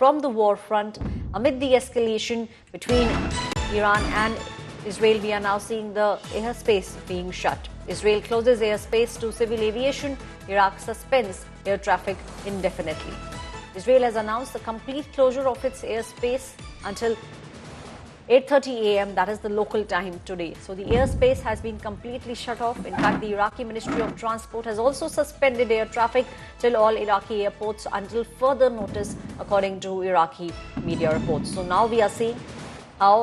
from the war front. Amid the escalation between Iran and Israel, we are now seeing the airspace being shut. Israel closes airspace to civil aviation. Iraq suspends air traffic indefinitely. Israel has announced the complete closure of its airspace until 8:30 a.m. that is the local time today. So the airspace has been completely shut off. In fact, the Iraqi Ministry of Transport has also suspended air traffic till all Iraqi airports until further notice, according to Iraqi media reports. So now we are seeing how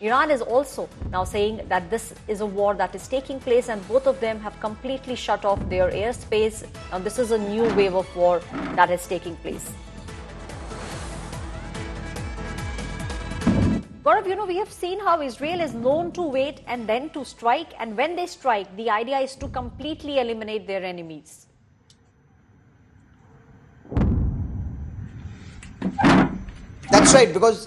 Iran is also now saying that this is a war that is taking place, and both of them have completely shut off their airspace. Now this is a new wave of war that is taking place. Gaurav, we have seen how Israel is known to wait and then to strike. And when they strike, the idea is to completely eliminate their enemies. That's right, because,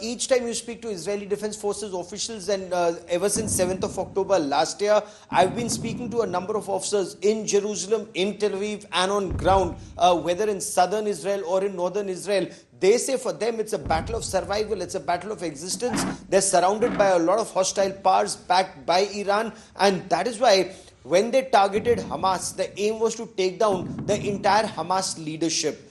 each time you speak to Israeli Defense Forces officials, and ever since 7th of October last year, I've been speaking to a number of officers in Jerusalem, in Tel Aviv, and on ground, whether in southern Israel or in northern Israel. They say for them it's a battle of survival, it's a battle of existence. They're surrounded by a lot of hostile powers backed by Iran, and that is why when they targeted Hamas, the aim was to take down the entire Hamas leadership.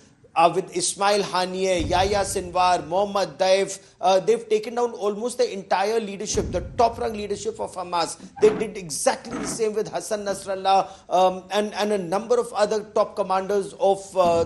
With Ismail Haniyeh, Yahya Sinwar, Mohammad Daif, they've taken down almost the entire leadership, the top-rung leadership of Hamas. They did exactly the same with Hassan Nasrallah and a number of other top commanders of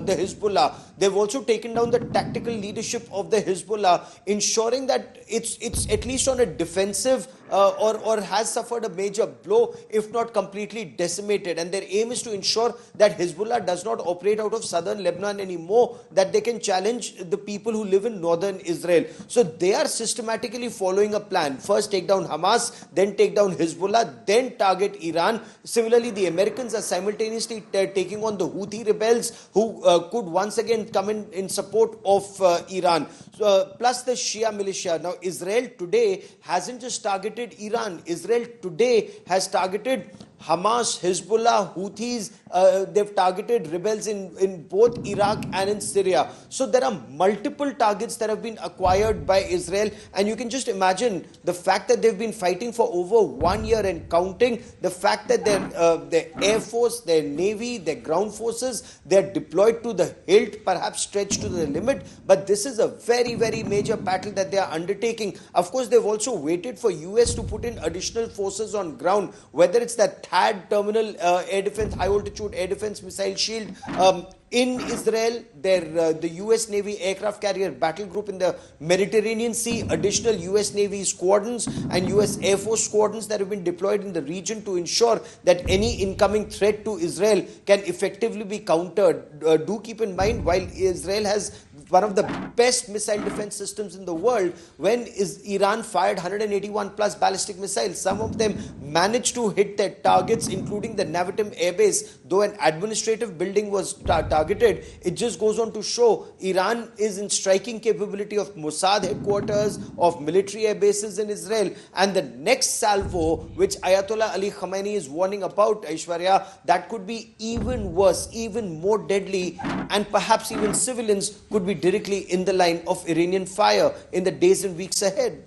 the Hezbollah. They've also taken down the tactical leadership of the Hezbollah, ensuring that it's at least on a defensive or has suffered a major blow, if not completely decimated. And their aim is to ensure that Hezbollah does not operate out of southern Lebanon anymore, that they can challenge the people who live in northern Israel. So they are systematically following a plan. First take down Hamas, then take down Hezbollah, then target Iran. Similarly, the Americans are simultaneously taking on the Houthi rebels, who could once again come in support of Iran. Plus the Shia militia. Now, Israel today hasn't just targeted Iran. Israel today has targeted Hamas, Hezbollah, Houthis. They've targeted rebels in both Iraq and in Syria. So there are multiple targets that have been acquired by Israel. And you can just imagine the fact that they've been fighting for over 1 year and counting, the fact that their Air Force, their Navy, their ground forces, they're deployed to the hilt, perhaps stretched to the limit. But this is a very, very major battle that they are undertaking. Of course, they've also waited for US to put in additional forces on ground, whether it's that THAAD terminal air defense, high altitude air defense missile shield. In Israel, the US Navy aircraft carrier battle group in the Mediterranean Sea, additional US Navy squadrons and US Air Force squadrons that have been deployed in the region to ensure that any incoming threat to Israel can effectively be countered. Do keep in mind, while Israel has one of the best missile defense systems in the world, when Iran fired 181 plus ballistic missiles, some of them managed to hit their targets, including the Nevatim Air Base. Though an administrative building was targeted, it just goes on to show Iran is in striking capability of Mossad headquarters, of military air bases in Israel. And the next salvo, which Ayatollah Ali Khamenei is warning about, Aishwarya, that could be even worse, even more deadly, and perhaps even civilians could be directly in the line of Iranian fire in the days and weeks ahead.